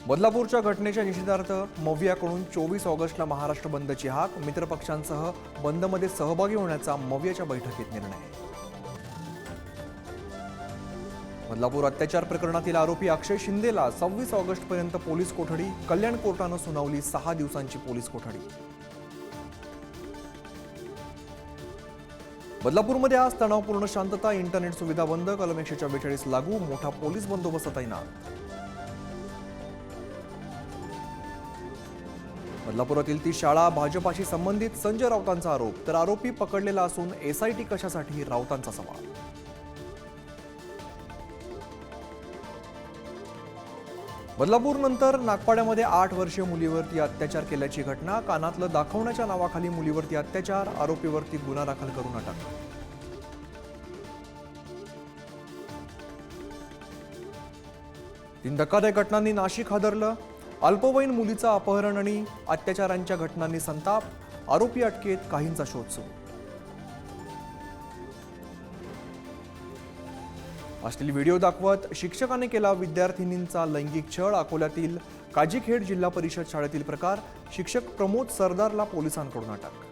बदलापूरच्या घटनेच्या निषेधार्थ मवियाकडून 24 ऑगस्टला महाराष्ट्र बंदची हाक. मित्रपक्षांसह बंदमध्ये सहभागी होण्याचा मवियाच्या बैठकीत निर्णय. बदलापूर अत्याचार प्रकरणातील आरोपी अक्षय शिंदेला 26 ऑगस्टपर्यंत पोलीस कोठडी. कल्याण कोर्टानं सुनावली 6 दिवसांची पोलीस कोठडी. बदलापूरमध्ये आज तणावपूर्ण शांतता. इंटरनेट सुविधा बंद. कलम 144 लागू. मोठा पोलीस बंदोबस्त तैनात. बदलापुरातील ती शाळा भाजपाशी संबंधित. संजय राऊतांचा आरोप. तर आरोपी पकडलेला असून एसआयटी कशासाठी, राऊतांचा सवाल. बदलापूर नंतर नागपाड्यामध्ये 8 वर्षीय मुलीवरती अत्याचार केल्याची घटना. कानातलं दाखवण्याच्या नावाखाली मुलीवरती अत्याचार. आरोपीवरती गुन्हा दाखल करून अटक. तीन धक्कादायक घटनांनी नाशिक हादरलं. अल्पवयीन मुलीचं अपहरण आणि अत्याचारांच्या घटनांनी संताप. आरोपी अटकेत, काहींचा शोध सुरू. अश्लील व्हिडिओ दाखवत शिक्षकाने केला विद्यार्थिनींचा लैंगिक छळ. अकोल्यातील काजीखेड जिल्हा परिषद शाळेतील प्रकार. शिक्षक प्रमोद सरदारला पोलिसांकडून अटक.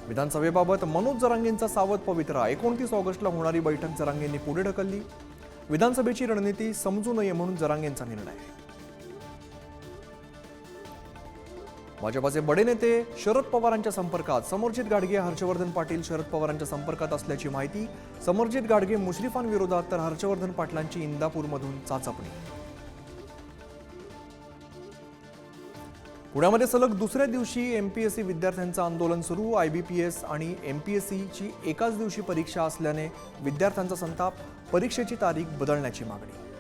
विधानसभेबाबत मनोज जरांगेंचा सावध पवित्रा. 29 ऑगस्टला होणारी बैठक जरांगेंनी पुढे ढकलली. विधानसभेची रणनीती समजू नये म्हणून जरांगेंचा निर्णय. भाजपाचे बडे नेते शरद पवारांच्या संपर्कात. समरजित गाडगे, हर्षवर्धन पाटील शरद पवारांच्या संपर्कात असल्याची माहिती. समरजित गाडगे मुश्रीफांविरोधात तर हर्षवर्धन पाटलांची इंदापूरमधून चाचपणी. पुण्यामध्ये सलग दुसऱ्या दिवशी एमपीएससी विद्यार्थ्यांचं आंदोलन सुरू. आयबीपीएस आणि एमपीएससीची एकाच दिवशी परीक्षा असल्याने विद्यार्थ्यांचा संताप. परीक्षेची तारीख बदलण्याची मागणी.